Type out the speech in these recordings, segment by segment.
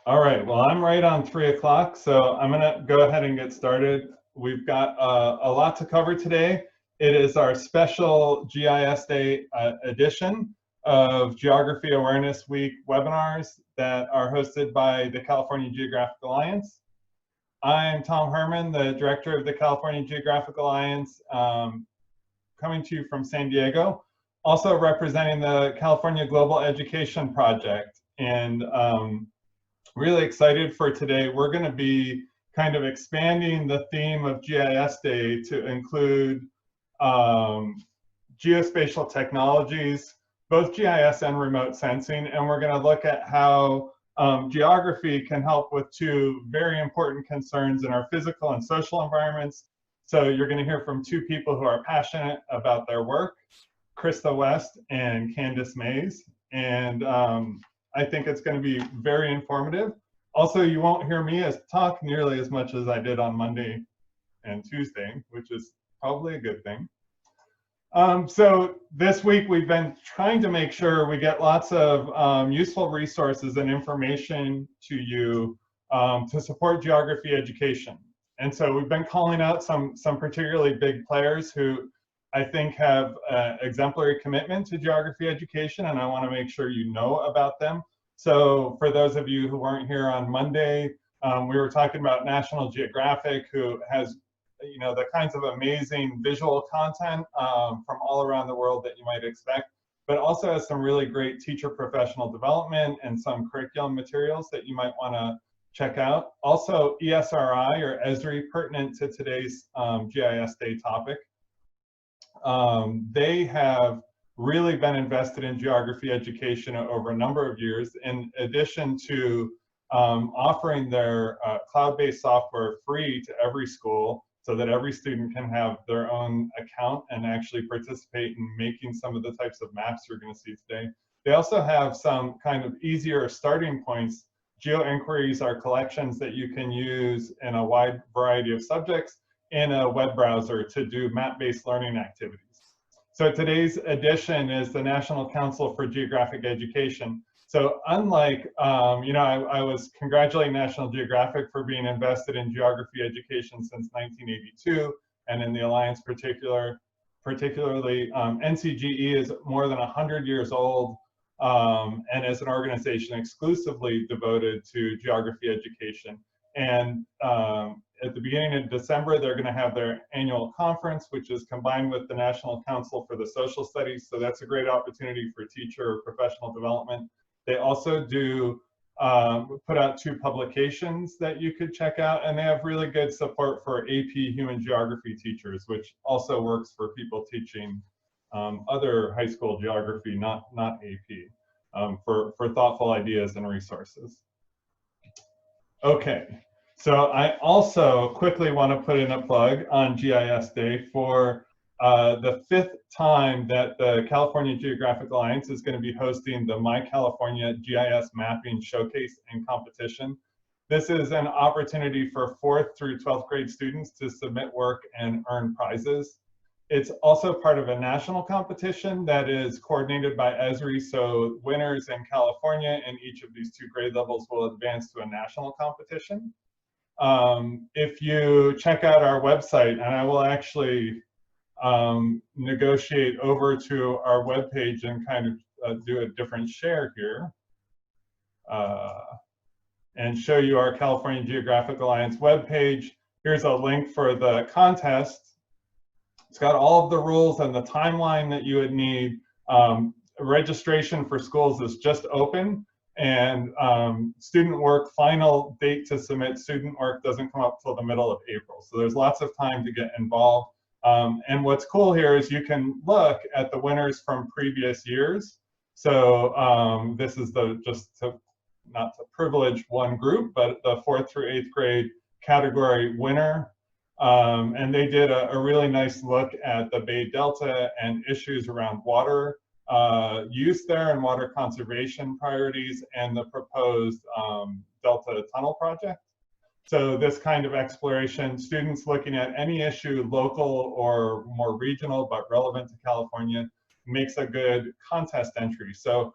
All right, well, I'm right on 3 o'clock, so I'm gonna go ahead and get started. We've got a lot to cover today. It is our special GIS Day edition of Geography Awareness Week webinars that are hosted by the California Geographic Alliance. I'm Tom Herman, the director of the California Geographic Alliance, coming to you from San Diego, also representing the California Global Education Project. And really excited for today. We're going to be kind of expanding the theme of GIS Day to include geospatial technologies, both GIS and remote sensing, and we're going to look at how geography can help with two very important concerns in our physical and social environments. So you're going to hear from two people who are passionate about their work, Krista West and Candice. And I think it's going to be very informative. Also, you won't hear me talk nearly as much as I did on Monday and Tuesday, which is probably a good thing. So this week we've been trying to make sure we get lots of useful resources and information to you to support geography education. And so we've been calling out some particularly big players who I think have exemplary commitment to geography education, and I want to make sure you know about them. So for those of you who weren't here on Monday, we were talking about National Geographic, who has the kinds of amazing visual content from all around the world that you might expect, but also has some really great teacher professional development and some curriculum materials that you might want to check out. Also ESRI, or ESRI, pertinent to today's GIS Day topic. They have really been invested in geography education over a number of years, in addition to offering their cloud-based software free to every school so that every student can have their own account and actually participate in making some of the types of maps you're going to see today. They also have some kind of easier starting points. Geo-inquiries are collections that you can use in a wide variety of subjects in a web browser to do map-based learning activities. So today's edition is the National Council for Geographic Education. So unlike, I was congratulating National Geographic for being invested in geography education since 1982, and in the Alliance particularly, NCGE is more than 100 years old and is an organization exclusively devoted to geography education. And at the beginning of December, they're going to have their annual conference, which is combined with the National Council for the Social Studies. So that's a great opportunity for teacher or professional development. They also do put out 2 publications that you could check out, and they have really good support for AP Human Geography teachers, which also works for people teaching other high school geography, not AP, for thoughtful ideas and resources. Okay. So I also quickly want to put in a plug on GIS Day for the 5th time that the California Geographic Alliance is going to be hosting the My California GIS Mapping Showcase and Competition. This is an opportunity for 4th through 12th grade students to submit work and earn prizes. It's also part of a national competition that is coordinated by ESRI, so winners in California in each of these 2 grade levels will advance to a national competition. If you check out our website, and I will actually negotiate over to our webpage and kind of do a different share here and show you our California Geographic Alliance webpage. Here's a link for the contest. It's got all of the rules and the timeline that you would need. Registration for schools is just open. And student work, final date to submit student work doesn't come up till the middle of April. So there's lots of time to get involved. And what's cool here is you can look at the winners from previous years. So this is not to privilege one group, but the 4th through 8th grade category winner. And they did a really nice look at the Bay Delta and issues around water use there and water conservation priorities and the proposed Delta Tunnel project. So this kind of exploration, students looking at any issue, local or more regional, but relevant to California, makes a good contest entry. So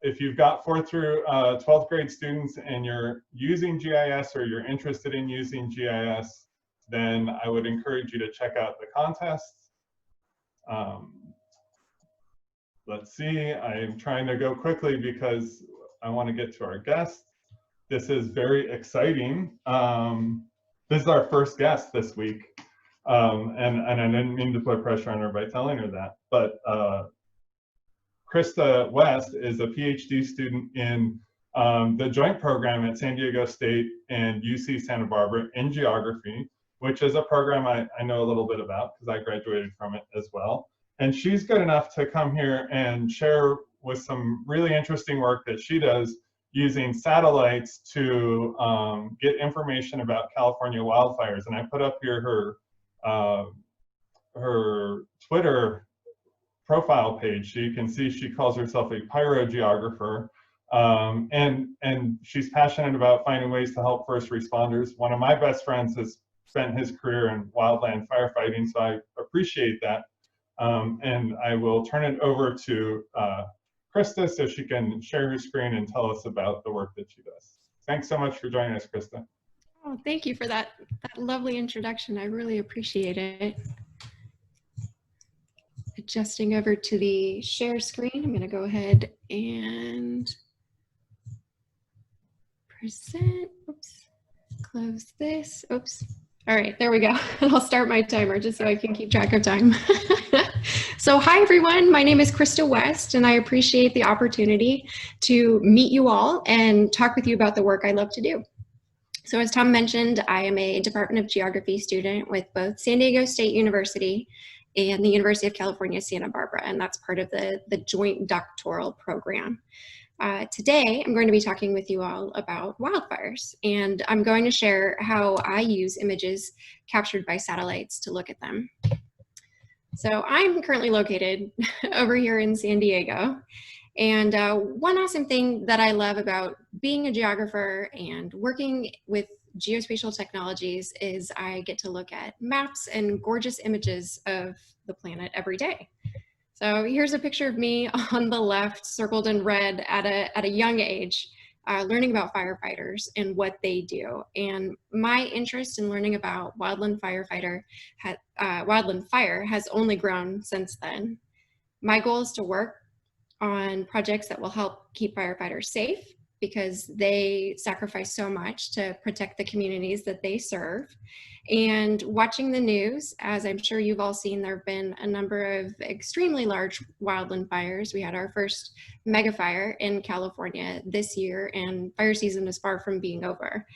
if you've got 4th through 12th grade students and you're using GIS or you're interested in using GIS, then I would encourage you to check out the contests. Let's see, I'm trying to go quickly because I want to get to our guest. This is very exciting. This is our first guest this week. And I didn't mean to put pressure on her by telling her that, but Krista West is a PhD student in the joint program at San Diego State and UC Santa Barbara in geography, which is a program I know a little bit about because I graduated from it as well. And she's good enough to come here and share with some really interesting work that she does using satellites to get information about California wildfires. And I put up here her Twitter profile page, so you can see she calls herself a pyrogeographer, and she's passionate about finding ways to help first responders. One of my best friends has spent his career in wildland firefighting, so I appreciate that. And I will turn it over to Krista so she can share her screen and tell us about the work that she does. Thanks so much for joining us, Krista. Oh, thank you for that lovely introduction. I really appreciate it. Adjusting over to the share screen, I'm going to go ahead and present. Oops, close this. Oops. All right, there we go. I'll start my timer just so I can keep track of time. So hi everyone, my name is Krista West and I appreciate the opportunity to meet you all and talk with you about the work I love to do. So as Tom mentioned, I am a Department of Geography student with both San Diego State University and the University of California, Santa Barbara, and that's part of the joint doctoral program. Today, I'm going to be talking with you all about wildfires, and I'm going to share how I use images captured by satellites to look at them. So I'm currently located over here in San Diego, and one awesome thing that I love about being a geographer and working with geospatial technologies is I get to look at maps and gorgeous images of the planet every day. So here's a picture of me on the left, circled in red at a young age, learning about firefighters and what they do. And my interest in learning about wildland fire has only grown since then. My goal is to work on projects that will help keep firefighters safe because they sacrifice so much to protect the communities that they serve. And watching the news, as I'm sure you've all seen, there have been a number of extremely large wildland fires. We had our first mega fire in California this year, and fire season is far from being over.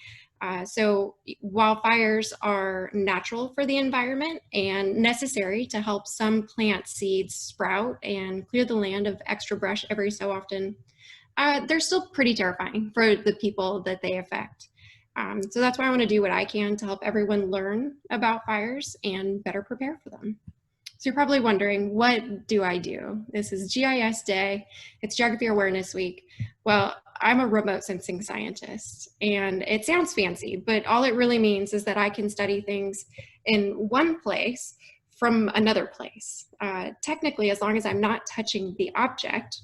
So while fires are natural for the environment and necessary to help some plant seeds sprout and clear the land of extra brush every so often, they're still pretty terrifying for the people that they affect. So that's why I want to do what I can to help everyone learn about fires and better prepare for them. So you're probably wondering, what do I do? This is GIS Day, it's Geography Awareness Week. Well, I'm a remote sensing scientist, and it sounds fancy, but all it really means is that I can study things in one place from another place. Technically, as long as I'm not touching the object,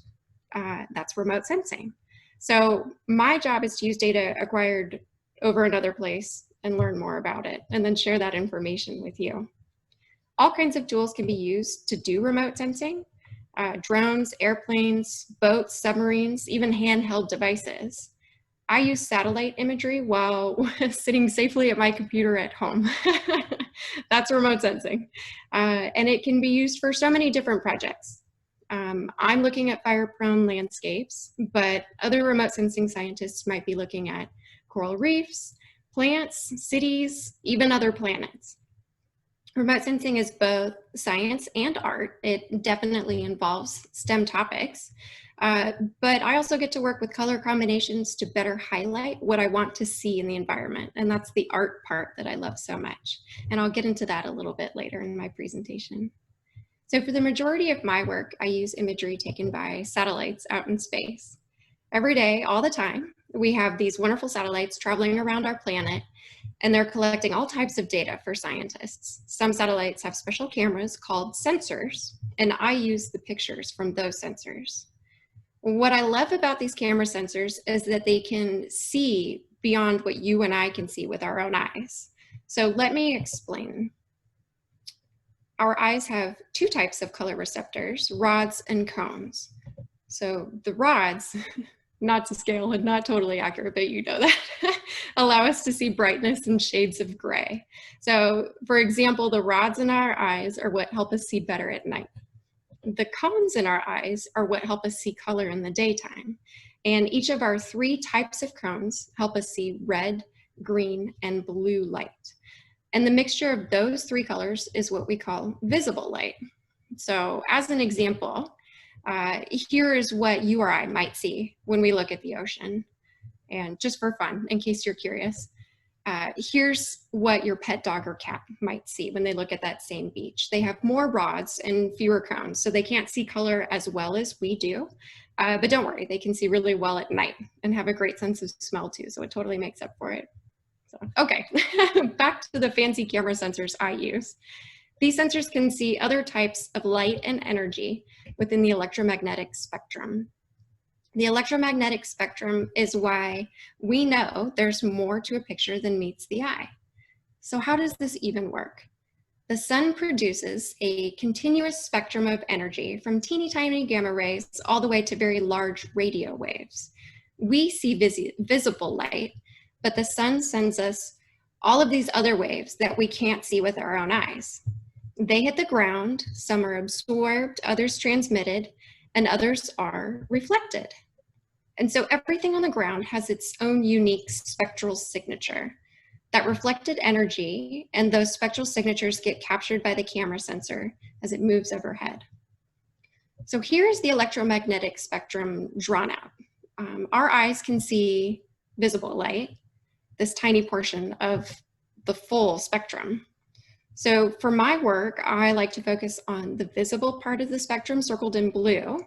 that's remote sensing. So my job is to use data acquired over another place and learn more about it, and then share that information with you. All kinds of tools can be used to do remote sensing. Drones, airplanes, boats, submarines, even handheld devices. I use satellite imagery while sitting safely at my computer at home. That's remote sensing. And it can be used for so many different projects. I'm looking at fire-prone landscapes, but other remote sensing scientists might be looking at coral reefs, plants, cities, even other planets. Remote sensing is both science and art. It definitely involves STEM topics, but I also get to work with color combinations to better highlight what I want to see in the environment, and that's the art part that I love so much. And I'll get into that a little bit later in my presentation. So for the majority of my work, I use imagery taken by satellites out in space. Every day, all the time, we have these wonderful satellites traveling around our planet, and they're collecting all types of data for scientists. Some satellites have special cameras called sensors, and I use the pictures from those sensors. What I love about these camera sensors is that they can see beyond what you and I can see with our own eyes. So let me explain. Our eyes have two types of color receptors, rods and cones. So the rods, not to scale and not totally accurate, but you know that, allow us to see brightness and shades of gray. So for example, the rods in our eyes are what help us see better at night. The cones in our eyes are what help us see color in the daytime. And each of our three types of cones help us see red, green, and blue light. And the mixture of those three colors is what we call visible light. So as an example, here is what you or I might see when we look at the ocean. And just for fun, in case you're curious, here's what your pet dog or cat might see when they look at that same beach. They have more rods and fewer cones, so they can't see color as well as we do. But don't worry, they can see really well at night and have a great sense of smell too, so it totally makes up for it. So, okay, back to the fancy camera sensors I use. These sensors can see other types of light and energy within the electromagnetic spectrum. The electromagnetic spectrum is why we know there's more to a picture than meets the eye. So how does this even work? The sun produces a continuous spectrum of energy from teeny tiny gamma rays all the way to very large radio waves. We see visible light, but the sun sends us all of these other waves that we can't see with our own eyes. They hit the ground, some are absorbed, others transmitted, and others are reflected. And so everything on the ground has its own unique spectral signature. That reflected energy and those spectral signatures get captured by the camera sensor as it moves overhead. So here's the electromagnetic spectrum drawn out. Our eyes can see visible light, this tiny portion of the full spectrum. So for my work, I like to focus on the visible part of the spectrum circled in blue,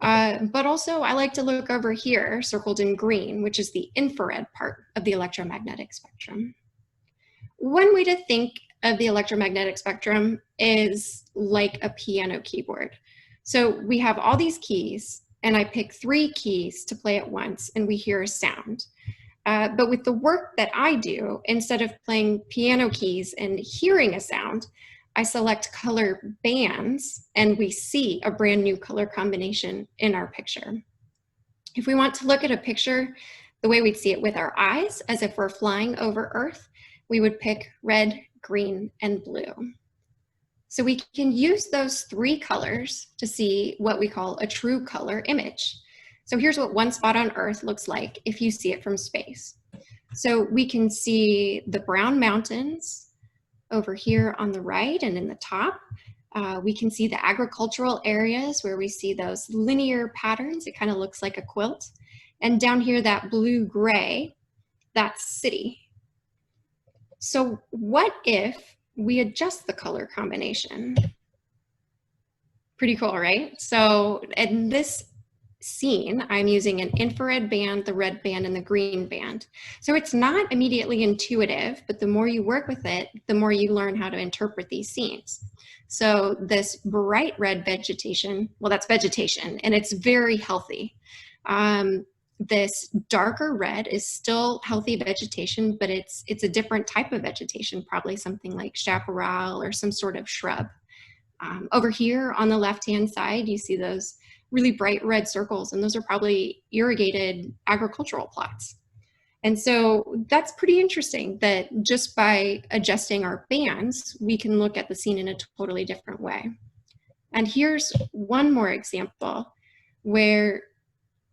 but also I like to look over here circled in green, which is the infrared part of the electromagnetic spectrum. One way to think of the electromagnetic spectrum is like a piano keyboard. So we have all these keys, and I pick 3 keys to play at once, and we hear a sound. But with the work that I do, instead of playing piano keys and hearing a sound, I select color bands and we see a brand new color combination in our picture. If we want to look at a picture the way we'd see it with our eyes, as if we're flying over Earth, we would pick red, green, and blue. So we can use those 3 colors to see what we call a true color image. So here's what one spot on Earth looks like if you see it from space. So we can see the brown mountains over here on the right and in the top. We can see the agricultural areas where we see those linear patterns. It kind of looks like a quilt. And down here, that blue-gray, that's city. So what if we adjust the color combination? Pretty cool, right? So in this scene, I'm using an infrared band, the red band, and the green band. So it's not immediately intuitive, but the more you work with it, the more you learn how to interpret these scenes. So this bright red vegetation, well, that's vegetation, and it's very healthy. This darker red is still healthy vegetation, but it's a different type of vegetation, probably something like chaparral or some sort of shrub. Over here on the left-hand side, you see those really bright red circles, and those are probably irrigated agricultural plots. And so that's pretty interesting that just by adjusting our bands, we can look at the scene in a totally different way. And here's one more example where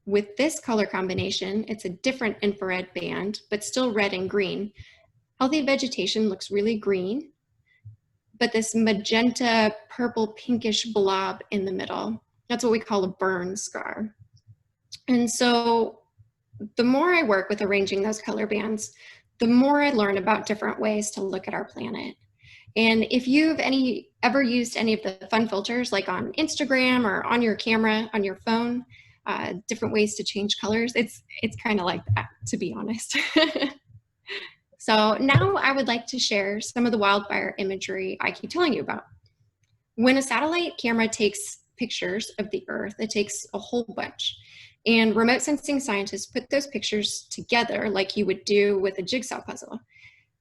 with this color combination, it's a different infrared band, but still red and green. Healthy vegetation looks really green, but this magenta, purple, pinkish blob in the middle, that's what we call a burn scar. And so the more I work with arranging those color bands, the more I learn about different ways to look at our planet. And if you've ever used any of the fun filters, like on Instagram or on your camera, on your phone, different ways to change colors, it's kind of like that, to be honest. So now I would like to share some of the wildfire imagery I keep telling you about. When a satellite camera takes pictures of the Earth. It takes a whole bunch. And remote sensing scientists put those pictures together like you would do with a jigsaw puzzle.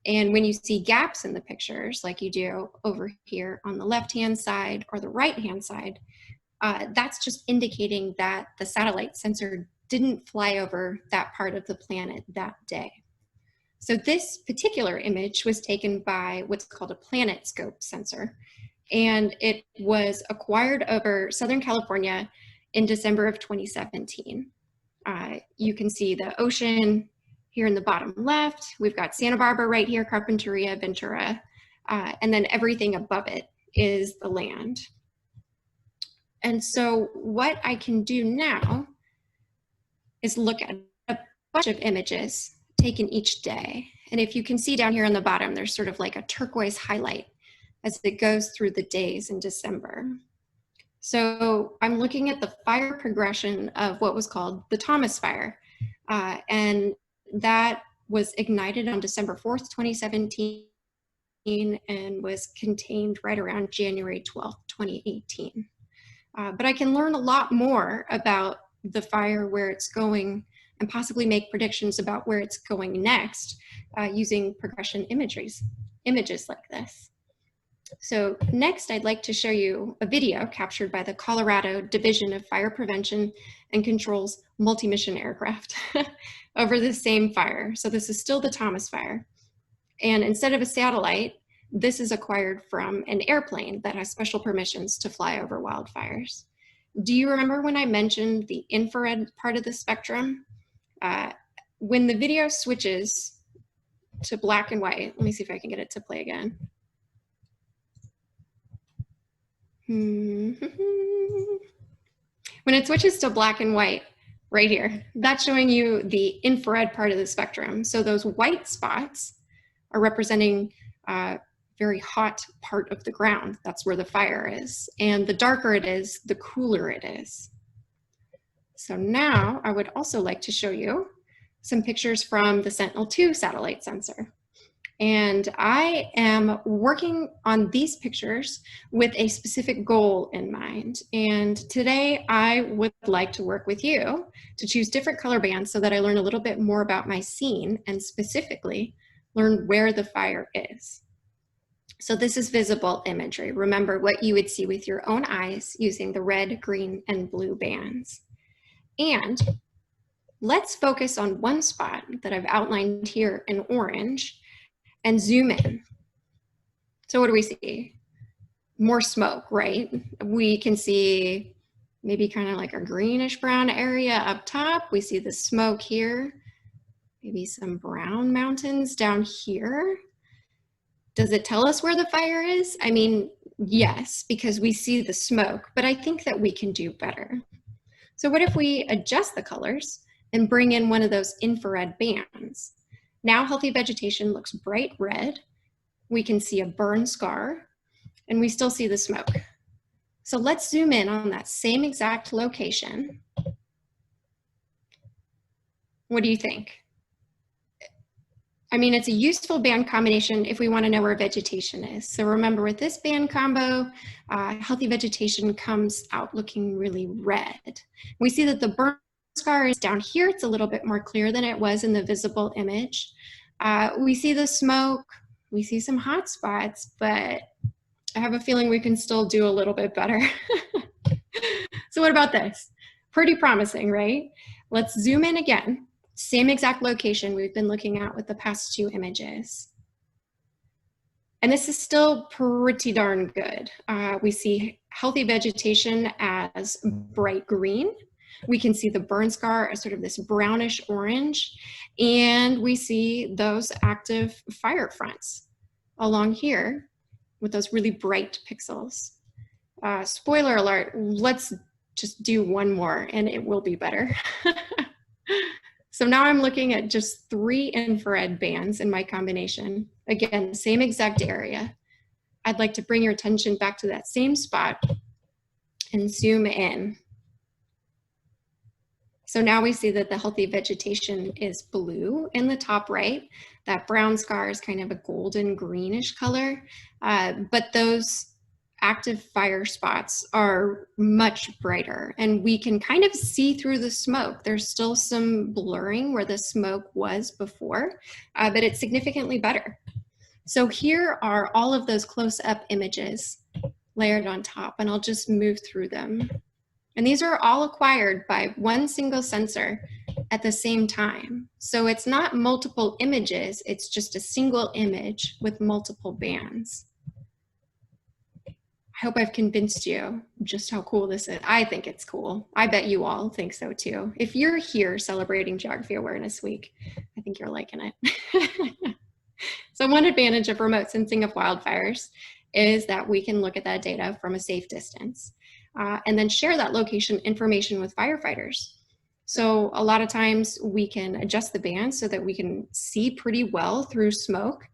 And when you see gaps in the pictures, like you do over here on the left-hand side or the right-hand side, that's just indicating that the satellite sensor didn't fly over that part of the planet that day. So this particular image was taken by what's called a planet scope sensor, and it was acquired over Southern California in December of 2017. You can see the ocean here in the bottom left. We've got Santa Barbara right here, Carpinteria, Ventura, and then everything above it is the land. And so what I can do now is look at a bunch of images taken each day. And if you can see down here on the bottom, there's sort of like a turquoise highlight as it goes through the days in December. So I'm looking at the fire progression of what was called the Thomas Fire. And that was ignited on December 4th, 2017, and was contained right around January 12th, 2018. But I can learn a lot more about the fire, where it's going, and possibly make predictions about where it's going next using progression images like this. So next, I'd like to show you a video captured by the Colorado Division of Fire Prevention and Control's multi-mission aircraft over the same fire. So this is still the Thomas Fire. And instead of a satellite, this is acquired from an airplane that has special permissions to fly over wildfires. Do you remember when I mentioned the infrared part of the spectrum? When the video switches to black and white, let me see if I can get it to play again. When it switches to black and white, right here, that's showing you the infrared part of the spectrum. So those white spots are representing very hot part of the ground. That's where the fire is. And the darker it is, the cooler it is. So now I would also like to show you some pictures from the Sentinel-2 satellite sensor. And I am working on these pictures with a specific goal in mind. And today I would like to work with you to choose different color bands so that I learn a little bit more about my scene and specifically learn where the fire is. So this is visible imagery. Remember what you would see with your own eyes using the red, green, and blue bands. And let's focus on one spot that I've outlined here in orange and zoom in. So what do we see? More smoke, right? We can see maybe kind of like a greenish brown area up top. We see the smoke here, maybe some brown mountains down here. Does it tell us where the fire is? I mean, yes, because we see the smoke, but I think that we can do better. So what if we adjust the colors and bring in one of those infrared bands? Now healthy vegetation looks bright red. We can see a burn scar, and we still see the smoke. So let's zoom in on that same exact location. What do you think? I mean, it's a useful band combination if we want to know where vegetation is. So remember, with this band combo, healthy vegetation comes out looking really red. We see that the burn scar is down here. It's a little bit more clear than it was in the visible image. We see the smoke, we see some hot spots, but I have a feeling we can still do a little bit better. So what about this? Pretty promising, right? Let's zoom in again. Same exact location we've been looking at with the past two images. And this is still pretty darn good. We see healthy vegetation as bright green. We can see the burn scar as sort of this brownish orange. And we see those active fire fronts along here with those really bright pixels. Spoiler alert, let's just do one more and it will be better. So now I'm looking at just 3 infrared bands in my combination. Again, same exact area. I'd like to bring your attention back to that same spot and zoom in. So now we see that the healthy vegetation is blue in the top right. That brown scar is kind of a golden greenish color, but those active fire spots are much brighter, and we can kind of see through the smoke. There's still some blurring where the smoke was before, but it's significantly better. So here are all of those close-up images layered on top, and I'll just move through them. And these are all acquired by one single sensor at the same time. So it's not multiple images, it's just a single image with multiple bands. I hope I've convinced you just how cool this is. I think it's cool. I bet you all think so too. If you're here celebrating Geography Awareness Week, I think you're liking it. So one advantage of remote sensing of wildfires is that we can look at that data from a safe distance and then share that location information with firefighters. So a lot of times we can adjust the band so that we can see pretty well through smoke.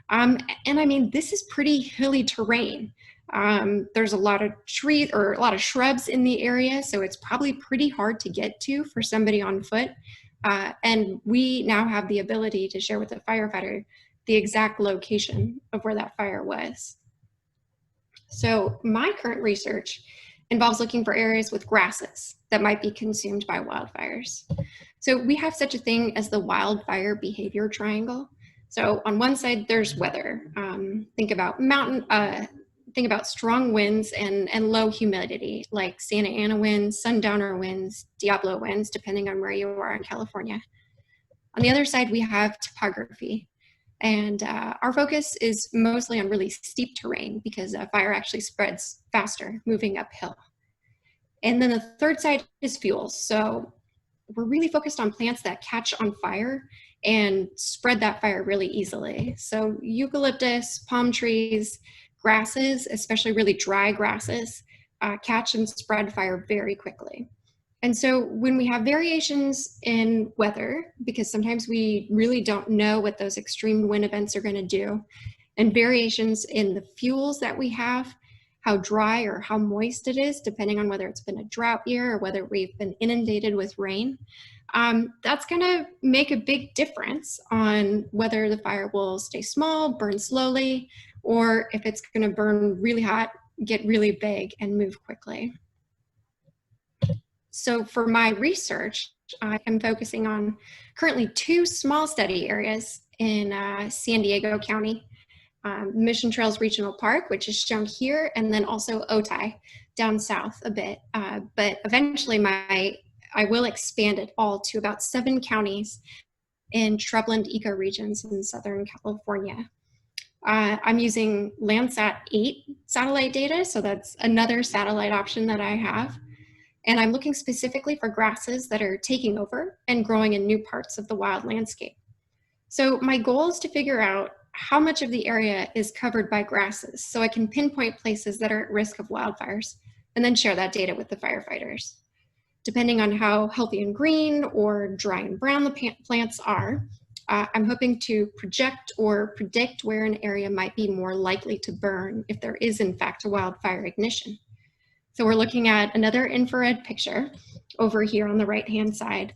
And I mean, this is pretty hilly terrain. There's a lot of trees or a lot of shrubs in the area, so it's probably pretty hard to get to for somebody on foot. And we now have the ability to share with the firefighter the exact location of where that fire was. So my current research involves looking for areas with grasses that might be consumed by wildfires. So we have such a thing as the wildfire behavior triangle. So on one side, there's weather. Think about strong winds and low humidity, like Santa Ana winds, Sundowner winds, Diablo winds, depending on where you are in California. On the other side, we have topography. And our focus is mostly on really steep terrain because fire actually spreads faster moving uphill. And then the third side is fuels. So we're really focused on plants that catch on fire and spread that fire really easily. So eucalyptus, palm trees, grasses, especially really dry grasses, catch and spread fire very quickly. And so when we have variations in weather, because sometimes we really don't know what those extreme wind events are going to do, and variations in the fuels that we have, how dry or how moist it is, depending on whether it's been a drought year or whether we've been inundated with rain, that's going to make a big difference on whether the fire will stay small, burn slowly, or if it's going to burn really hot, get really big, and move quickly. So for my research, I am focusing on currently 2 small study areas in San Diego County, Mission Trails Regional Park, which is shown here, and then also Otay down south a bit. But eventually I will expand it all to about 7 counties in shrubland ecoregions in Southern California. I'm using Landsat 8 satellite data, so that's another satellite option that I have. And I'm looking specifically for grasses that are taking over and growing in new parts of the wild landscape. So my goal is to figure out how much of the area is covered by grasses so I can pinpoint places that are at risk of wildfires and then share that data with the firefighters. Depending on how healthy and green or dry and brown the plants are, I'm hoping to project or predict where an area might be more likely to burn if there is in fact a wildfire ignition. So we're looking at another infrared picture over here on the right-hand side.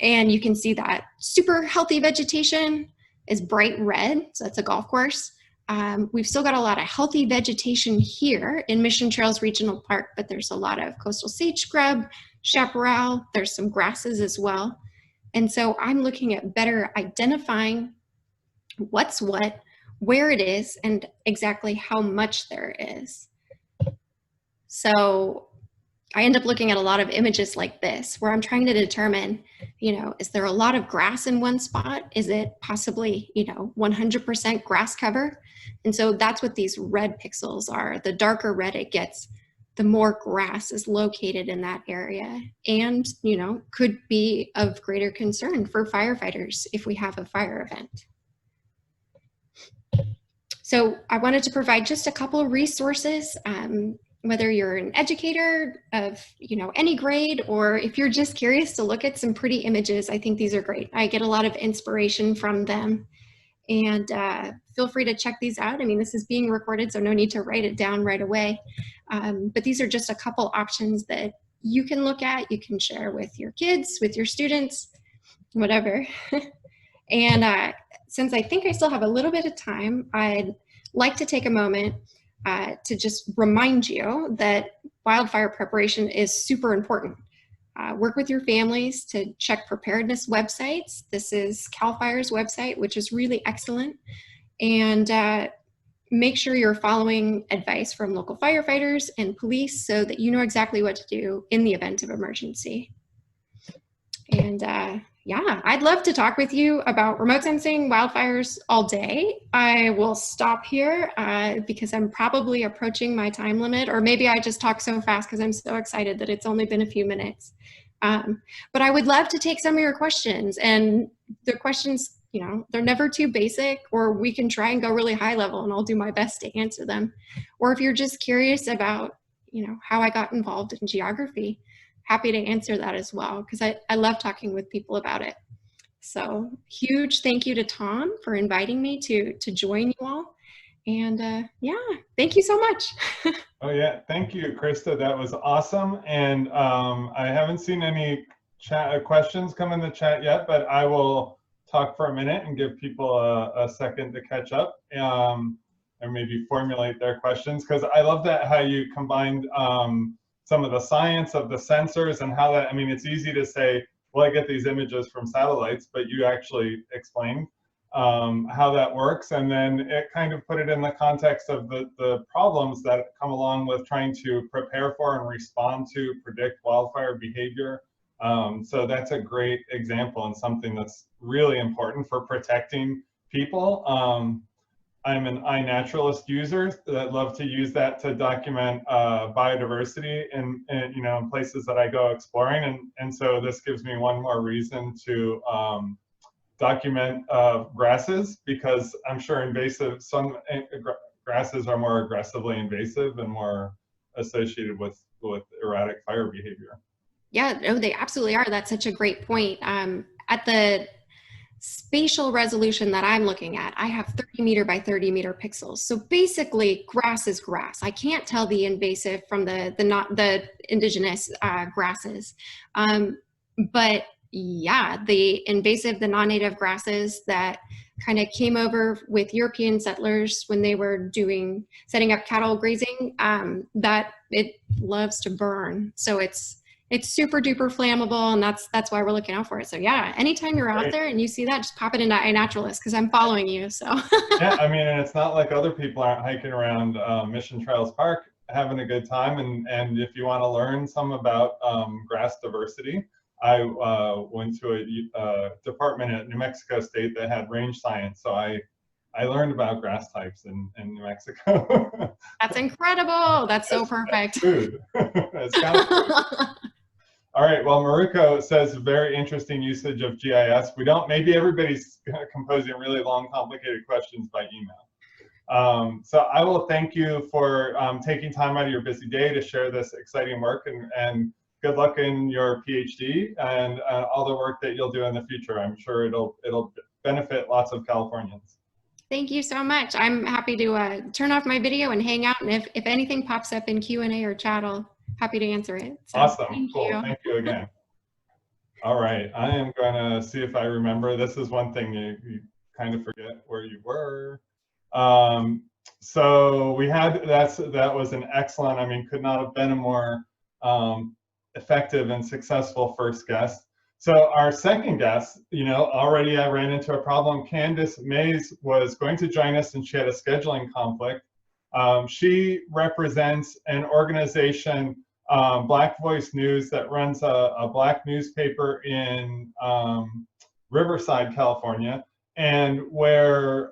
And you can see that super healthy vegetation is bright red, so that's a golf course. We've still got a lot of healthy vegetation here in Mission Trails Regional Park, but there's a lot of coastal sage scrub, chaparral, there's some grasses as well. And so I'm looking at better identifying what's what, where it is, and exactly how much there is. So I end up looking at a lot of images like this, where I'm trying to determine, is there a lot of grass in one spot? Is it possibly, 100% grass cover? And so that's what these red pixels are. The darker red it gets, the more grass is located in that area and, could be of greater concern for firefighters if we have a fire event. So I wanted to provide just a couple of resources, whether you're an educator of any grade, or if you're just curious to look at some pretty images. I think these are great. I get a lot of inspiration from them, and feel free to check these out. I mean, this is being recorded, so no need to write it down right away. But these are just a couple options that you can look at. You can share with your kids, with your students, whatever. And since I think I still have a little bit of time, I'd like to take a moment to just remind you that wildfire preparation is super important. Work with your families to check preparedness websites. This is CAL FIRE's website, which is really excellent. And make sure you're following advice from local firefighters and police so that you know exactly what to do in the event of emergency. And yeah, I'd love to talk with you about remote sensing wildfires all day. I will stop here because I'm probably approaching my time limit, or maybe I just talk so fast because I'm so excited that it's only been a few minutes. But I would love to take some of your questions, and the questions, you know, they're never too basic, or we can try and go really high level and I'll do my best to answer them. Or if you're just curious about, you know, how I got involved in geography, happy to answer that as well, because I love talking with people about it. So huge thank you to Tom for inviting me to join you all. And yeah, thank you so much. Oh yeah, thank you, Krista. That was awesome. And I haven't seen any questions come in the chat yet, but I will talk for a minute and give people a second to catch up and maybe formulate their questions, because I love that how you combined some of the science of the sensors and how that, I mean, it's easy to say, well, I get these images from satellites, but you actually explained how that works. And then it kind of put it in the context of the problems that come along with trying to prepare for and respond to predict wildfire behavior. So that's a great example and something that's really important for protecting people. I'm an iNaturalist user that love to use that to document biodiversity in you know, in places that I go exploring, and so this gives me one more reason to document grasses, because I'm sure some grasses are more aggressively invasive and more associated with erratic fire behavior. Yeah, no, they absolutely are. That's such a great point. At the spatial resolution that I'm looking at, I have 30 meter by 30 meter pixels. So basically grass is grass. I can't tell the invasive from the indigenous grasses. But yeah, the invasive, the non-native grasses that kind of came over with European settlers when they were setting up cattle grazing, that it loves to burn. So it's super duper flammable, and that's why we're looking out for it. So yeah, anytime you're out there and you see that, just pop it into iNaturalist, because I'm following you. So yeah, I mean, and it's not like other people aren't hiking around Mission Trails Park having a good time. And if you want to learn some about grass diversity, I went to a department at New Mexico State that had range science, so I learned about grass types in New Mexico. That's incredible. That's so perfect. Food. It's kind of food. All right, well, Maruko says very interesting usage of GIS. Maybe everybody's composing really long, complicated questions by email. So I will thank you for taking time out of your busy day to share this exciting work, and good luck in your PhD and all the work that you'll do in the future. I'm sure it'll benefit lots of Californians. Thank you so much. I'm happy to turn off my video and hang out, and if anything pops up in Q&A or chat, I'll happy to answer it. So, awesome. Cool. Thank you again. All right. I am going to see if I remember. This is one thing you kind of forget where you were. So we had, that was an excellent, I mean, could not have been a more effective and successful first guest. So our second guest, you know, already I ran into a problem. Candice Mays was going to join us and she had a scheduling conflict. She represents an organization, Black Voice News, that runs a Black newspaper in Riverside, California, and where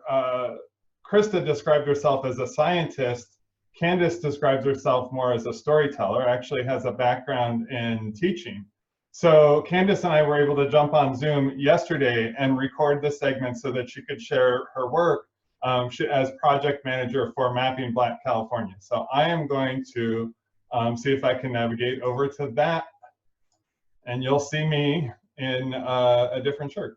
Krista described herself as a scientist, Candice describes herself more as a storyteller, actually has a background in teaching. So Candice and I were able to jump on Zoom yesterday and record the segment so that she could share her work as project manager for Mapping Black California. So I am going to see if I can navigate over to that, and you'll see me in a different shirt.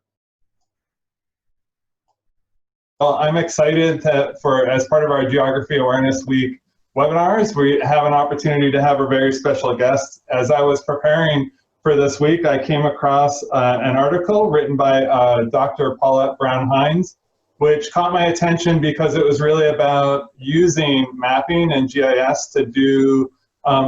Well, I'm excited as part of our Geography Awareness Week webinars, we have an opportunity to have a very special guest. As I was preparing for this week, I came across an article written by Dr. Paulette Brown-Hines, which caught my attention because it was really about using mapping and GIS to do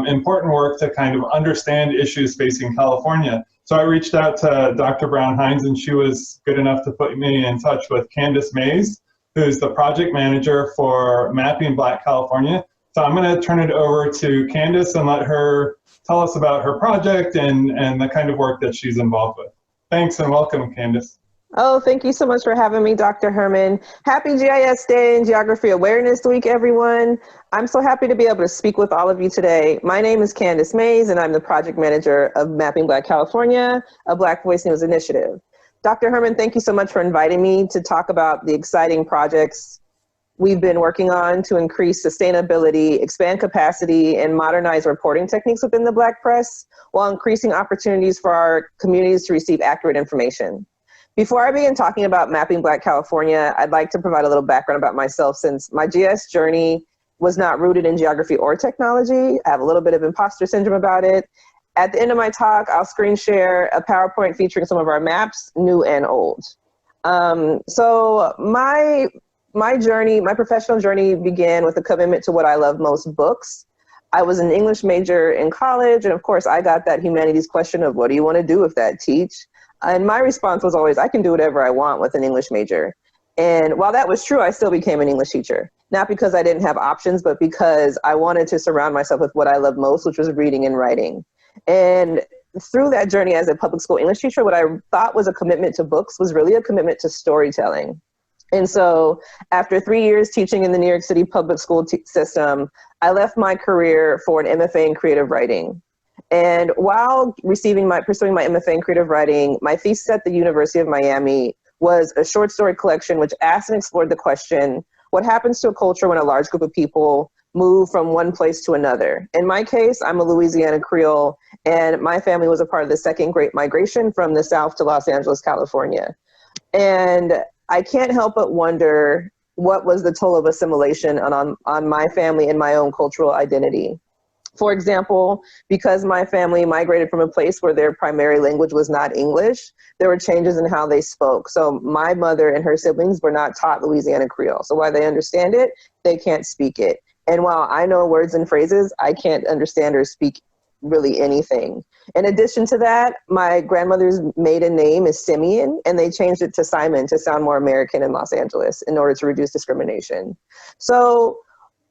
important work to kind of understand issues facing California. So I reached out to Dr. Brown-Hines, and she was good enough to put me in touch with Candice Mays, who's the project manager for Mapping Black California. So I'm going to turn it over to Candice and let her tell us about her project and the kind of work that she's involved with. Thanks and welcome, Candice. Oh, thank you so much for having me, Dr. Herman. Happy GIS Day and Geography Awareness Week, everyone. I'm so happy to be able to speak with all of you today. My name is Candice Mays, and I'm the project manager of Mapping Black California, a Black Voice News initiative. Dr. Herman, thank you so much for inviting me to talk about the exciting projects we've been working on to increase sustainability, expand capacity, and modernize reporting techniques within the Black press, while increasing opportunities for our communities to receive accurate information. Before I begin talking about Mapping Black California, I'd like to provide a little background about myself, since my GIS journey was not rooted in geography or technology. I have a little bit of imposter syndrome about it. At the end of my talk, I'll screen share a PowerPoint featuring some of our maps, new and old. So my professional journey began with a commitment to what I love most, books. I was an English major in college, and of course I got that humanities question of, what do you want to do with that, teach? And my response was always, I can do whatever I want with an English major. And while that was true, I still became an English teacher. Not because I didn't have options, but because I wanted to surround myself with what I love most, which was reading and writing. And through that journey as a public school English teacher, what I thought was a commitment to books was really a commitment to storytelling. And so after 3 years teaching in the New York City public school system, I left my career for an MFA in creative writing. And while pursuing my MFA in creative writing, my thesis at the University of Miami was a short story collection which asked and explored the question, what happens to a culture when a large group of people move from one place to another? In my case, I'm a Louisiana Creole, and my family was a part of the second Great Migration from the South to Los Angeles, California. And I can't help but wonder what was the toll of assimilation on my family and my own cultural identity. For example, because my family migrated from a place where their primary language was not English, there were changes in how they spoke. So my mother and her siblings were not taught Louisiana Creole. So while they understand it, they can't speak it. And while I know words and phrases, I can't understand or speak really anything. In addition to that, my grandmother's maiden name is Simeon, and they changed it to Simon to sound more American in Los Angeles in order to reduce discrimination. So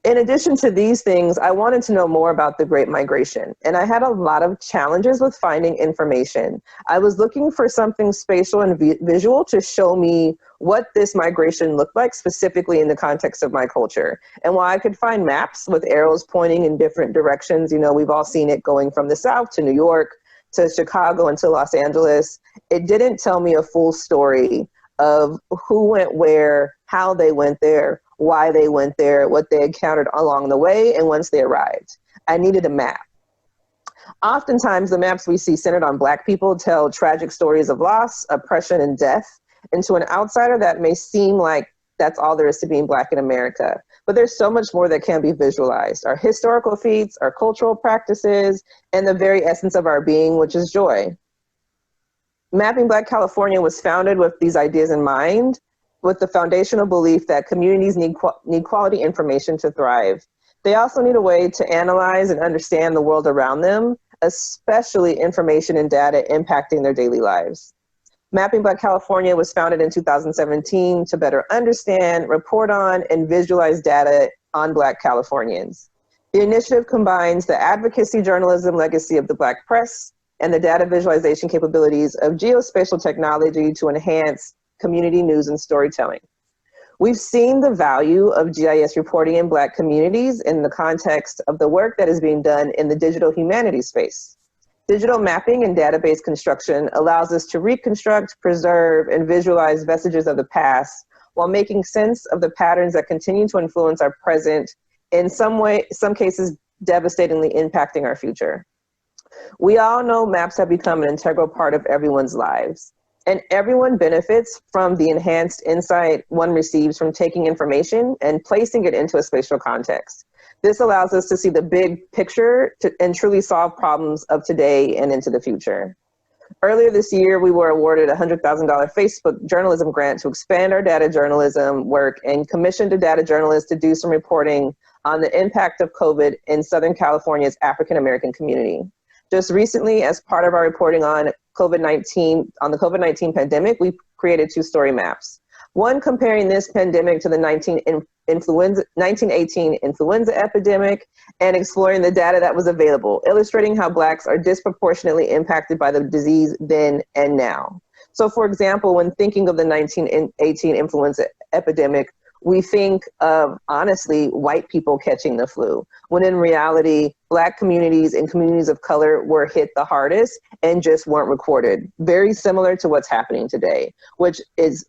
in addition to these things, I wanted to know more about the Great Migration, and I had a lot of challenges with finding information. I was looking for something spatial and visual to show me what this migration looked like, specifically in the context of my culture. And while I could find maps with arrows pointing in different directions, you know, we've all seen it going from the South to New York, to Chicago, and to Los Angeles, it didn't tell me a full story of who went where, how they went there, why they went there, what they encountered along the way, and once they arrived. I needed a map. Oftentimes, the maps we see centered on Black people tell tragic stories of loss, oppression, and death. And to an outsider, that may seem like that's all there is to being Black in America. But there's so much more that can be visualized. Our historical feats, our cultural practices, and the very essence of our being, which is joy. Mapping Black California was founded with these ideas in mind, with the foundational belief that communities need quality information to thrive. They also need a way to analyze and understand the world around them, especially information and data impacting their daily lives. Mapping Black California was founded in 2017 to better understand, report on, and visualize data on Black Californians. The initiative combines the advocacy journalism legacy of the Black press and the data visualization capabilities of geospatial technology to enhance community news and storytelling. We've seen the value of GIS reporting in Black communities in the context of the work that is being done in the digital humanities space. Digital mapping and database construction allows us to reconstruct, preserve, and visualize vestiges of the past while making sense of the patterns that continue to influence our present, in some cases devastatingly impacting our future. We all know maps have become an integral part of everyone's lives. And everyone benefits from the enhanced insight one receives from taking information and placing it into a spatial context. This allows us to see the big picture and truly solve problems of today and into the future. Earlier this year, we were awarded a $100,000 Facebook journalism grant to expand our data journalism work and commissioned a data journalist to do some reporting on the impact of COVID in Southern California's African American community. Just recently, as part of our reporting on the COVID-19 pandemic, we created 2 story maps. One comparing this pandemic to the 1918 influenza epidemic and exploring the data that was available, illustrating how Blacks are disproportionately impacted by the disease then and now. So for example, when thinking of the 1918 influenza epidemic, we think of, honestly, white people catching the flu, when in reality, Black communities and communities of color were hit the hardest and just weren't recorded. Very similar to what's happening today, which is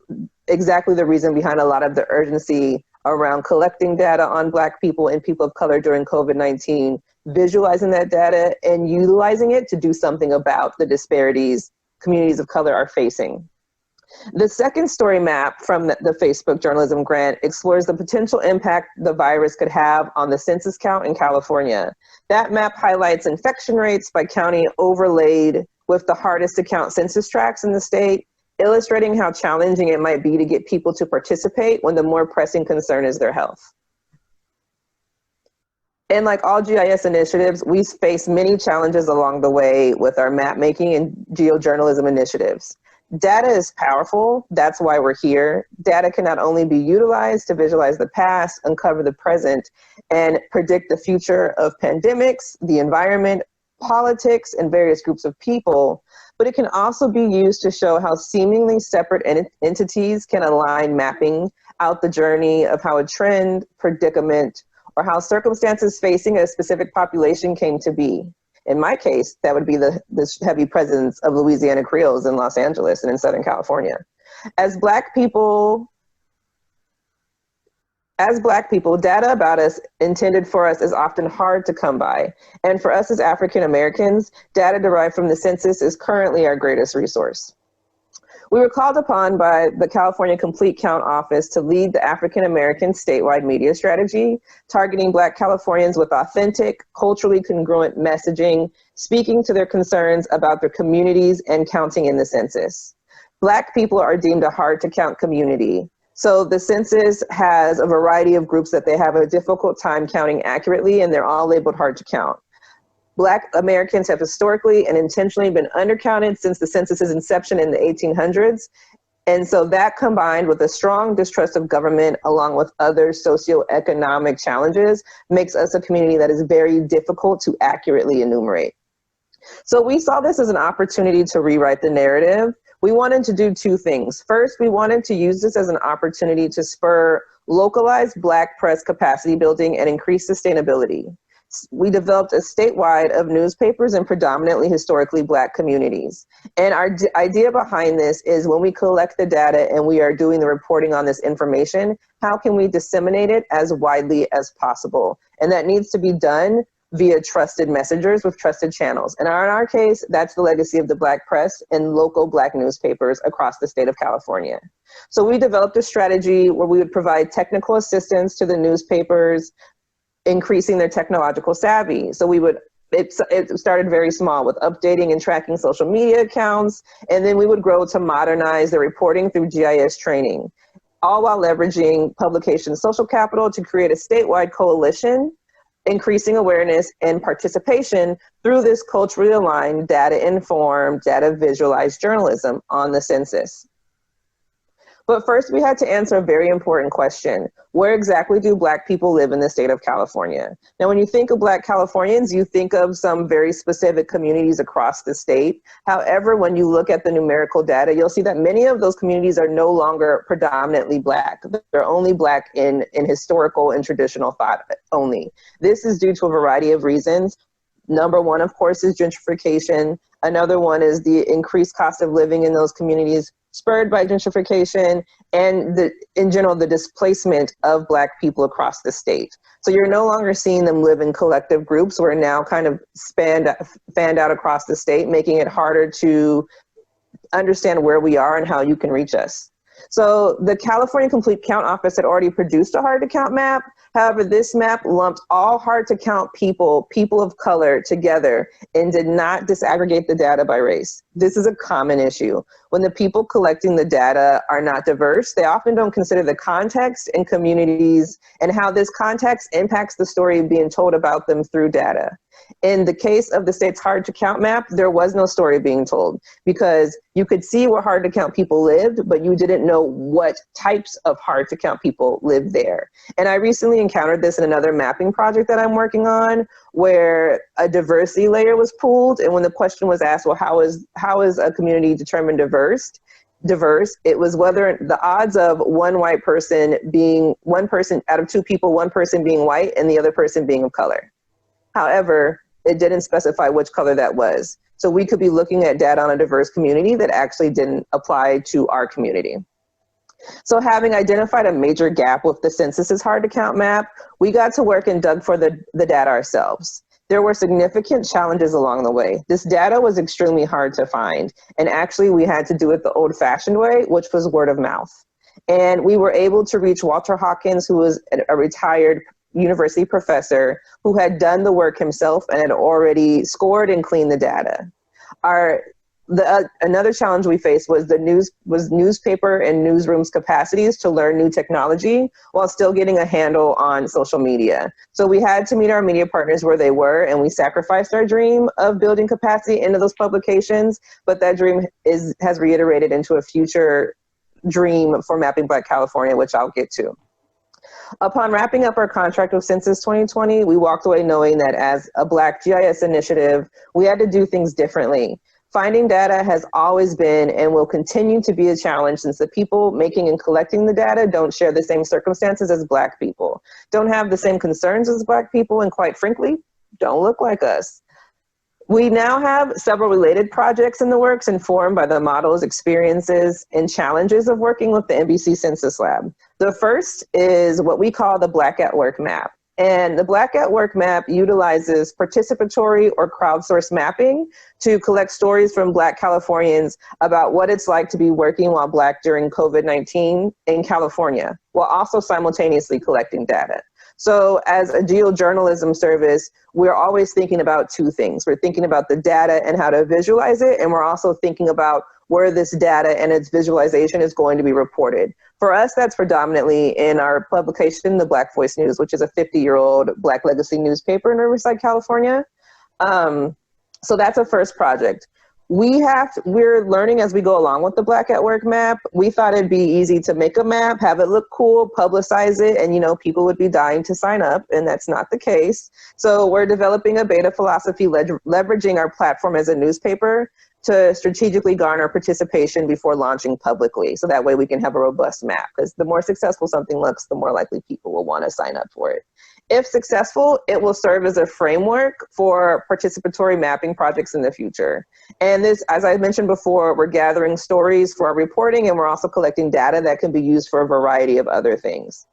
exactly the reason behind a lot of the urgency around collecting data on Black people and people of color during COVID-19, visualizing that data and utilizing it to do something about the disparities communities of color are facing. The second story map from the Facebook journalism grant explores the potential impact the virus could have on the census count in California. That map highlights infection rates by county overlaid with the hardest to count census tracts in the state, illustrating how challenging it might be to get people to participate when the more pressing concern is their health. And like all GIS initiatives, we face many challenges along the way with our map making and geojournalism initiatives. Data is powerful, that's why we're here. Data can not only be utilized to visualize the past, uncover the present, and predict the future of pandemics, the environment, politics, and various groups of people, but it can also be used to show how seemingly separate entities can align, mapping out the journey of how a trend, predicament, or how circumstances facing a specific population came to be. In my case, that would be the heavy presence of Louisiana Creoles in Los Angeles and in Southern California. As Black people, data about us intended for us is often hard to come by. And for us as African Americans, data derived from the census is currently our greatest resource. We were called upon by the California Complete Count Office to lead the African American statewide media strategy, targeting Black Californians with authentic, culturally congruent messaging, speaking to their concerns about their communities and counting in the census. Black people are deemed a hard to count community. So the census has a variety of groups that they have a difficult time counting accurately, and they're all labeled hard to count. Black Americans have historically and intentionally been undercounted since the census's inception in the 1800s. And so that combined with a strong distrust of government along with other socioeconomic challenges makes us a community that is very difficult to accurately enumerate. So we saw this as an opportunity to rewrite the narrative. We wanted to do 2 things. First, we wanted to use this as an opportunity to spur localized Black press capacity building and increase sustainability. We developed a statewide of newspapers in predominantly historically Black communities. And our idea behind this is when we collect the data and we are doing the reporting on this information, how can we disseminate it as widely as possible? And that needs to be done via trusted messengers with trusted channels. And in our case, that's the legacy of the Black press and local Black newspapers across the state of California. So we developed a strategy where we would provide technical assistance to the newspapers, increasing their technological savvy. So it started very small with updating and tracking social media accounts, and then we would grow to modernize the reporting through GIS training, all while leveraging publication social capital to create a statewide coalition, increasing awareness and participation through this culturally aligned, data-informed, data-visualized journalism on the census. But first, we had to answer a very important question. Where exactly do Black people live in the state of California? Now, when you think of Black Californians, you think of some very specific communities across the state. However, when you look at the numerical data, you'll see that many of those communities are no longer predominantly Black. They're only Black in historical and traditional thought only. This is due to a variety of reasons. Number one, of course, is gentrification. Another one is the increased cost of living in those communities spurred by gentrification and in general, the displacement of Black people across the state. So you're no longer seeing them live in collective groups. We're now kind of fanned out across the state, making it harder to understand where we are and how you can reach us. So the California Complete Count Office had already produced a hard to count map. However, this map lumped all hard to count people of color together and did not disaggregate the data by race. This is a common issue. When the people collecting the data are not diverse, they often don't consider the context and communities and how this context impacts the story being told about them through data. In the case of the state's hard to count map, there was no story being told because you could see where hard to count people lived, but you didn't know what types of hard to count people lived there. And I recently encountered this in another mapping project that I'm working on, where a diversity layer was pulled. And when the question was asked, well, how is a community determined diverse, it was whether the odds of one person out of two people, one person being white and the other person being of color. However, it didn't specify which color that was. So we could be looking at data on a diverse community that actually didn't apply to our community. So having identified a major gap with the census's hard to count map, we got to work and dug for the data ourselves. There were significant challenges along the way. This data was extremely hard to find. And actually we had to do it the old fashioned way, which was word of mouth. And we were able to reach Walter Hawkins, who was a retired university professor who had done the work himself and had already scored and cleaned the data. Another challenge we faced was newspaper and newsrooms capacities to learn new technology while still getting a handle on social media. So we had to meet our media partners where they were, and we sacrificed our dream of building capacity into those publications, but that dream has reiterated into a future dream for Mapping Black California, which I'll get to. Upon wrapping up our contract with Census 2020, we walked away knowing that as a Black GIS initiative, we had to do things differently. Finding data has always been and will continue to be a challenge since the people making and collecting the data don't share the same circumstances as Black people, don't have the same concerns as Black people, and quite frankly, don't look like us. We now have several related projects in the works informed by the models, experiences, and challenges of working with the NBC Census Lab. The first is what we call the Black at Work map. And the Black at Work map utilizes participatory or crowdsourced mapping to collect stories from Black Californians about what it's like to be working while Black during COVID-19 in California, while also simultaneously collecting data. So as a geo-journalism service, we're always thinking about two things. We're thinking about the data and how to visualize it, and we're also thinking about where this data and its visualization is going to be reported. For us, that's predominantly in our publication, the Black Voice News, which is a 50-year-old Black legacy newspaper in Riverside, California. So that's a first project. We're learning as we go along with the Black at Work map. We thought it'd be easy to make a map, have it look cool, publicize it, and people would be dying to sign up, and that's not the case. So we're developing a beta philosophy, leveraging our platform as a newspaper to strategically garner participation before launching publicly. So that way we can have a robust map, because the more successful something looks, the more likely people will want to sign up for it. If successful, it will serve as a framework for participatory mapping projects in the future. And this, as I mentioned before, we're gathering stories for our reporting, and we're also collecting data that can be used for a variety of other things.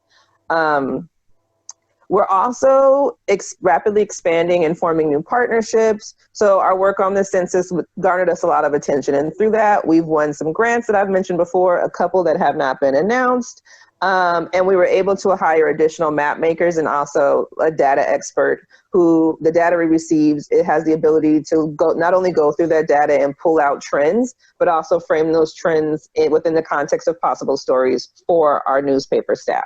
We're also rapidly expanding and forming new partnerships. So our work on the census garnered us a lot of attention. And through that, we've won some grants that I've mentioned before, a couple that have not been announced. And we were able to hire additional map makers and also a data expert who the data we received, it has the ability to not only go through that data and pull out trends, but also frame those trends within the context of possible stories for our newspaper staff.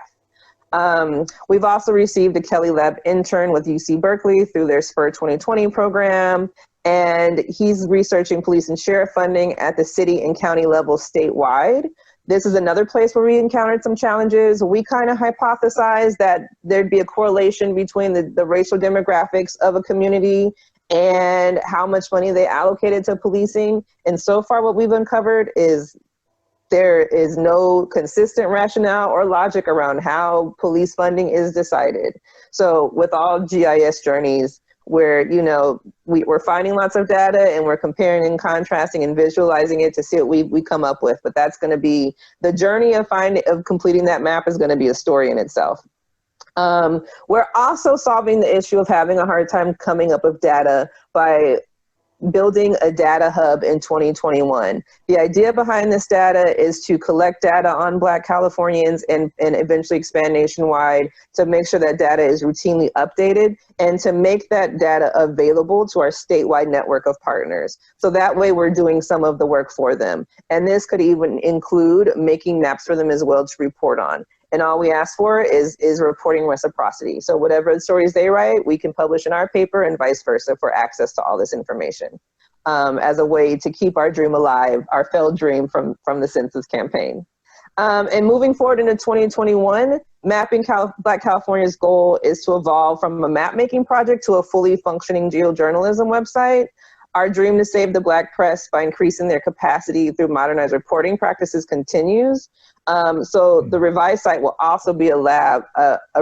We've also received a Kelly Lab intern with UC Berkeley through their SPUR 2020 program. And he's researching police and sheriff funding at the city and county level statewide. This is another place where we encountered some challenges. We kind of hypothesized that there'd be a correlation between the racial demographics of a community and how much money they allocated to policing. And so far what we've uncovered is there is no consistent rationale or logic around how police funding is decided. So with all GIS journeys, where we're finding lots of data and we're comparing and contrasting and visualizing it to see what we come up with. But that's going to be the journey of completing that map is going to be a story in itself. We're also solving the issue of having a hard time coming up with data by building a data hub in 2021. The idea behind this data is to collect data on Black Californians and eventually expand nationwide, to make sure that data is routinely updated and to make that data available to our statewide network of partners. So that way we're doing some of the work for them. And this could even include making maps for them as well to report on. And all we ask for is reporting reciprocity. So whatever stories they write, we can publish in our paper and vice versa for access to all this information as a way to keep our dream alive, our failed dream from the census campaign. And moving forward into 2021, Mapping Black California's goal is to evolve from a map making project to a fully functioning geojournalism website. Our dream to save the Black press by increasing their capacity through modernized reporting practices continues. So the revised site will also be a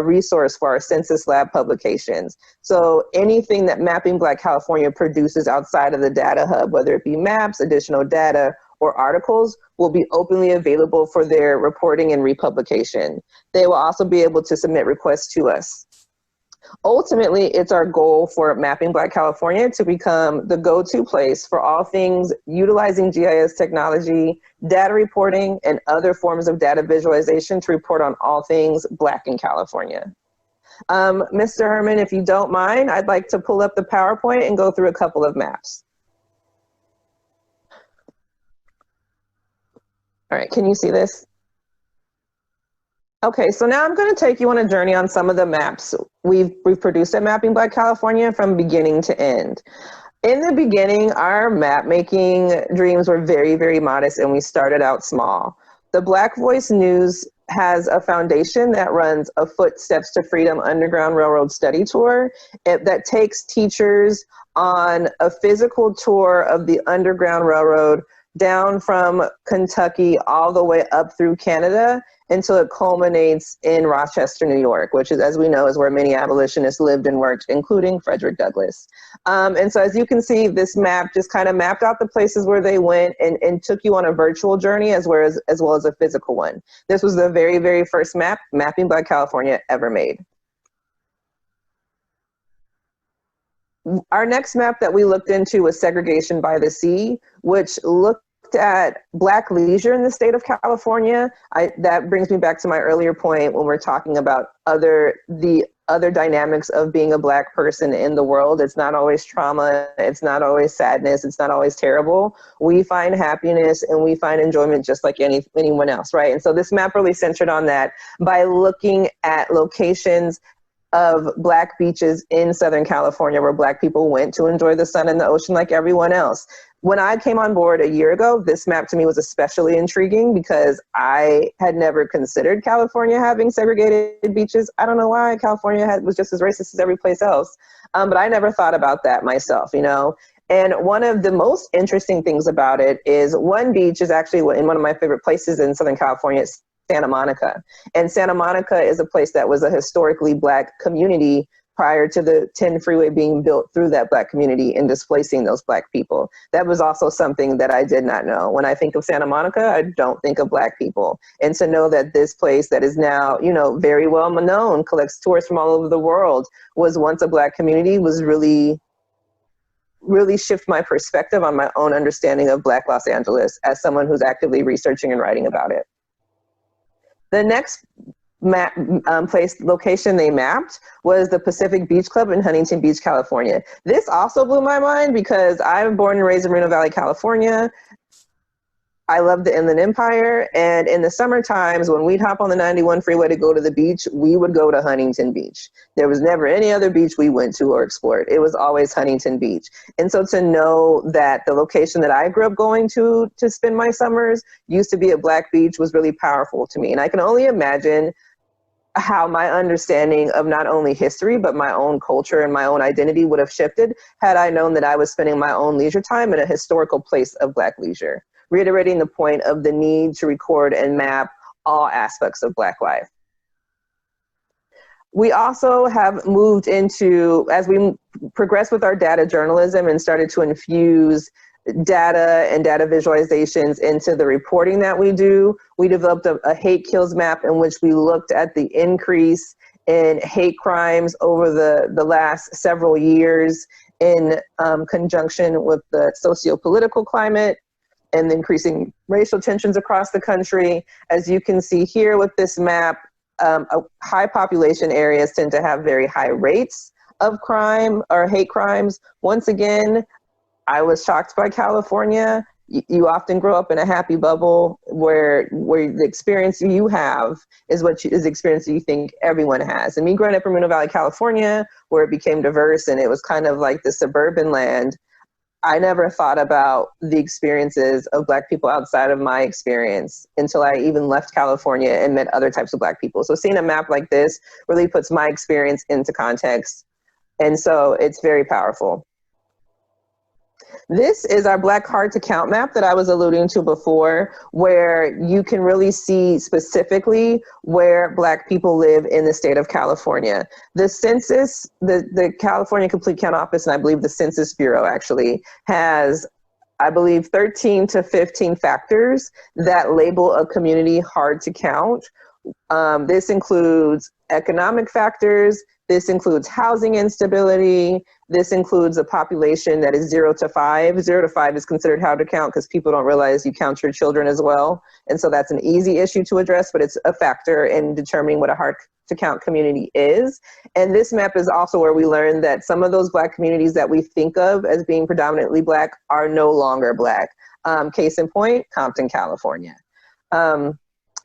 resource for our census lab publications. So anything that Mapping Black California produces outside of the data hub, whether it be maps, additional data, or articles, will be openly available for their reporting and republication. They will also be able to submit requests to us. Ultimately, it's our goal for Mapping Black California to become the go-to place for all things utilizing GIS technology, data reporting, and other forms of data visualization to report on all things Black in California. Mr. Herman, if you don't mind, I'd like to pull up the PowerPoint and go through a couple of maps. All right, can you see this? Okay, so now I'm going to take you on a journey on some of the maps we've produced at Mapping Black California from beginning to end. In the beginning, our map making dreams were very, very modest, and we started out small. The Black Voice News has a foundation that runs a Footsteps to Freedom Underground Railroad study tour that takes teachers on a physical tour of the Underground Railroad down from Kentucky all the way up through Canada until it culminates in Rochester, New York, which is, as we know, is where many abolitionists lived and worked, including Frederick Douglass. And so as you can see, this map just kind of mapped out the places where they went and took you on a virtual journey as well as a physical one. This was the very, very first map Mapping Black California ever made. Our next map that we looked into was Segregation by the Sea, which looked at Black leisure in the state of California. That brings me back to my earlier point when we're talking about the other dynamics of being a Black person in the world. It's not always trauma, it's not always sadness, it's not always terrible. We find happiness and we find enjoyment just like anyone else, right? And so this map really centered on that by looking at locations of Black beaches in Southern California where Black people went to enjoy the sun and the ocean like everyone else. When I came on board a year ago, this map to me was especially intriguing because I had never considered California having segregated beaches. I don't know why. California was just as racist as every place else. But I never thought about that myself, you know. And one of the most interesting things about it is one beach is actually in one of my favorite places in Southern California. It's Santa Monica. And Santa Monica is a place that was a historically Black community prior to the 10 freeway being built through that Black community and displacing those Black people. That was also something that I did not know. When I think of Santa Monica, I don't think of Black people. And to know that this place that is now, you know, very well known, collects tourists from all over the world, was once a Black community was really shift my perspective on my own understanding of Black Los Angeles as someone who's actively researching and writing about it. The next location they mapped was the Pacific Beach Club in Huntington Beach, California. This also blew my mind because I'm born and raised in Moreno Valley, California. I love the Inland Empire, and in the summer times when we'd hop on the 91 freeway to go to the beach, we would go to Huntington Beach. There was never any other beach we went to or explored. It was always Huntington Beach. And so to know that the location that I grew up going to spend my summers used to be a Black beach was really powerful to me. And I can only imagine how my understanding of not only history, but my own culture and my own identity would have shifted had I known that I was spending my own leisure time in a historical place of Black leisure, reiterating the point of the need to record and map all aspects of Black life. We also have moved into, as we progressed with our data journalism and started to infuse data and data visualizations into the reporting that we do, we developed a hate kills map in which we looked at the increase in hate crimes over the last several years in conjunction with the socio-political climate and the increasing racial tensions across the country. As you can see here with this map, high population areas tend to have very high rates of crime or hate crimes. Once again, I was shocked by California. You often grow up in a happy bubble where the experience you have is is the experience you think everyone has. And me growing up in Moreno Valley, California, where it became diverse and it was kind of like the suburban land, I never thought about the experiences of Black people outside of my experience until I even left California and met other types of Black people. So seeing a map like this really puts my experience into context. And so it's very powerful. This is our Black hard to count map that I was alluding to before, where you can really see specifically where Black people live in the state of California. The census, the California Complete Count Office, and I believe the Census Bureau actually has, I believe, 13 to 15 factors that label a community hard to count. This includes economic factors. This includes housing instability. This includes a population that is 0 to 5. 0 to 5 is considered hard to count because people don't realize you count your children as well. And so that's an easy issue to address, but it's a factor in determining what a hard to count community is. And this map is also where we learn that some of those Black communities that we think of as being predominantly Black are no longer Black. Case in point, Compton, California.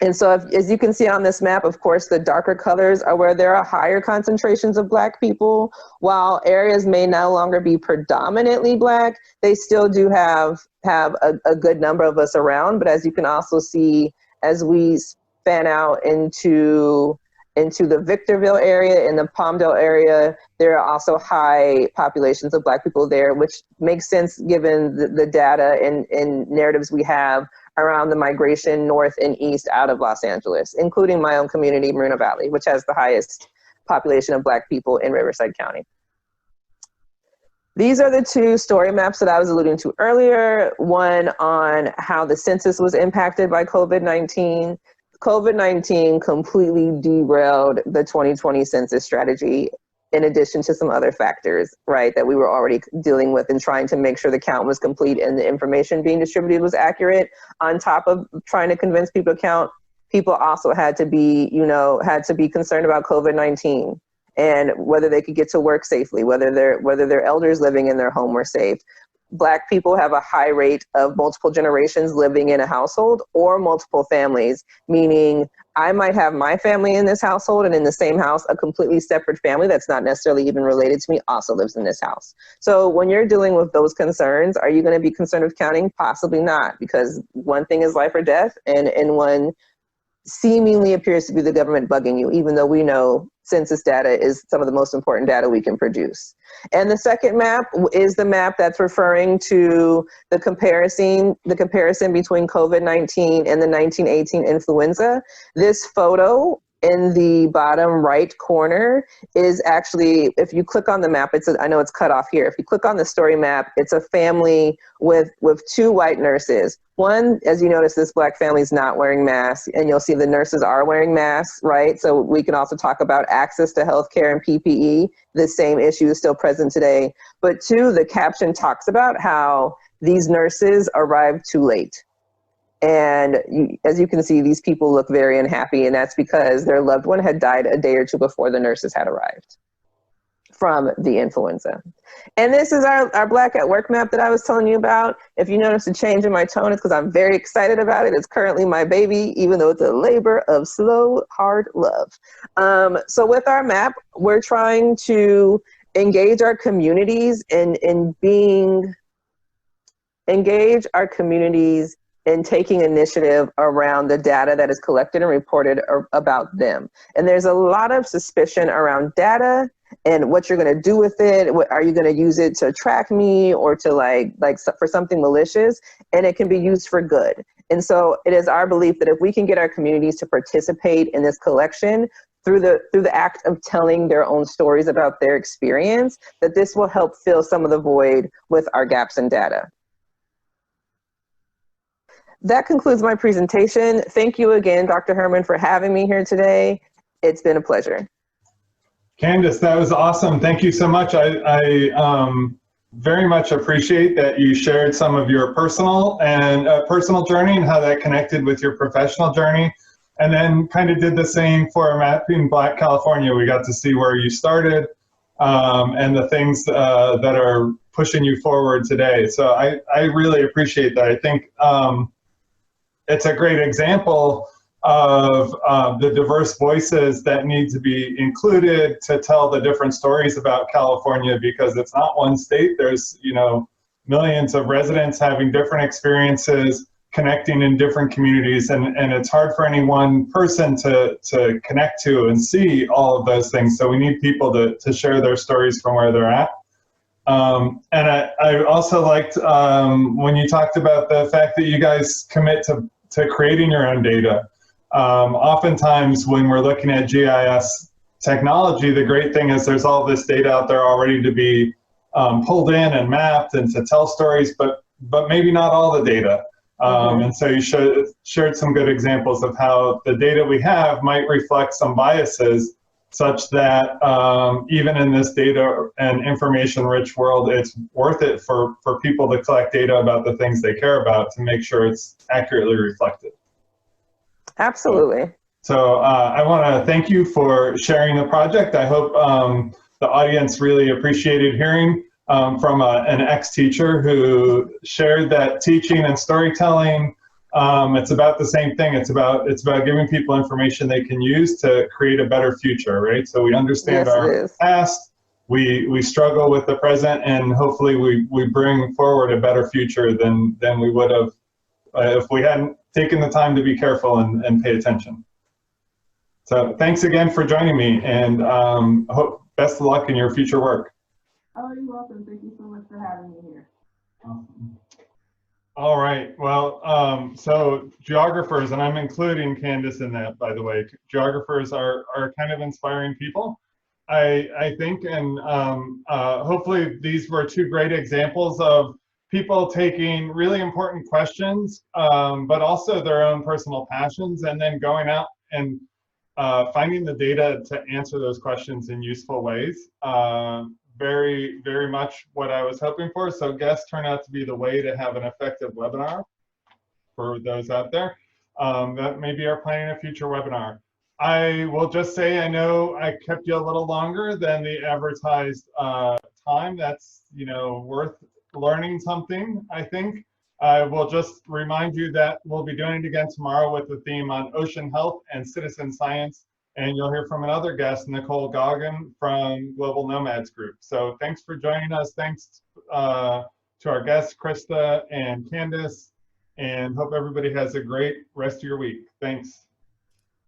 And so as you can see on this map, of course, the darker colors are where there are higher concentrations of Black people. While areas may no longer be predominantly Black, they still do have a good number of us around. But as you can also see, as we span out into the Victorville area and the Palmdale area, there are also high populations of Black people there, which makes sense given the data and narratives we have around the migration north and east out of Los Angeles, including my own community, Moreno Valley, which has the highest population of Black people in Riverside County. These are the two story maps that I was alluding to earlier, one on how the census was impacted by COVID-19. COVID-19 completely derailed the 2020 census strategy, in addition to some other factors, right, that we were already dealing with and trying to make sure the count was complete and the information being distributed was accurate. On top of trying to convince people to count, people also had to be concerned about COVID-19 and whether they could get to work safely, whether their elders living in their home were safe. Black people have a high rate of multiple generations living in a household or multiple families, meaning I might have my family in this household and in the same house, a completely separate family that's not necessarily even related to me also lives in this house. So when you're dealing with those concerns, are you going to be concerned with counting? Possibly not, because one thing is life or death, and one seemingly appears to be the government bugging you, even though we know census data is some of the most important data we can produce. And the second map is the map that's referring to the comparison between COVID-19 and the 1918 influenza. This photo in the bottom right corner is actually, if you click on the map, I know it's cut off here. If you click on the story map, it's a family with two white nurses. One, as you notice, this Black family is not wearing masks, and you'll see the nurses are wearing masks, right? So we can also talk about access to healthcare and PPE. The same issue is still present today. But two, the caption talks about how these nurses arrived too late. And as you can see, these people look very unhappy, and that's because their loved one had died a day or two before the nurses had arrived from the influenza. And this is our Black at Work map that I was telling you about. If you notice a change in my tone, it's because I'm very excited about it. It's currently my baby, even though it's a labor of slow, hard love. So with our map, we're trying to engage our communities in taking initiative around the data that is collected and reported about them. And there's a lot of suspicion around data and what you're going to do with it. Are you going to use it to track me or to like for something malicious? And it can be used for good. And so it is our belief that if we can get our communities to participate in this collection through the act of telling their own stories about their experience, that this will help fill some of the void with our gaps in data. That concludes my presentation. Thank you again, Dr. Herman, for having me here today. It's been a pleasure. Candice, that was awesome. Thank you so much. I very much appreciate that you shared some of your personal journey and how that connected with your professional journey. And then kind of did the same for Mapping Black California. We got to see where you started and the things that are pushing you forward today. So I really appreciate that. I think it's a great example of the diverse voices that need to be included to tell the different stories about California, because it's not one state. There's, you know, millions of residents having different experiences, connecting in different communities, and it's hard for any one person to connect to and see all of those things. So we need people to share their stories from where they're at. And I also liked when you talked about the fact that you guys commit to creating your own data. Oftentimes when we're looking at GIS technology, the great thing is there's all this data out there already to be pulled in and mapped and to tell stories, but maybe not all the data. And so you shared some good examples of how the data we have might reflect some biases, such that even in this data and information-rich world, it's worth it for people to collect data about the things they care about to make sure it's accurately reflected. Absolutely. So I want to thank you for sharing the project. I hope the audience really appreciated hearing from an ex-teacher who shared that teaching and storytelling, it's about the same thing. It's about giving people information they can use to create a better future, right? So we understand our past, we struggle with the present, and hopefully we bring forward a better future than we would have if we hadn't taken the time to be careful and pay attention. So thanks again for joining me, and hope best of luck in your future work. Oh, you're welcome. Thank you so much for having me here. Awesome. All right. Well, so geographers, and I'm including Candice in that, by the way, geographers are kind of inspiring people, I think, and hopefully these were two great examples of people taking really important questions, but also their own personal passions, and then going out and finding the data to answer those questions in useful ways. Very, very much what I was hoping for. So guests turn out to be the way to have an effective webinar for those out there that maybe are planning a future webinar. I will just say, I know I kept you a little longer than the advertised time. That's, you know, worth learning something, I think. I will just remind you that we'll be doing it again tomorrow with the theme on ocean health and citizen science. And you'll hear from another guest, Nicole Goggin from Global Nomads Group. So thanks for joining us. Thanks to our guests, Krista and Candice, and hope everybody has a great rest of your week. Thanks.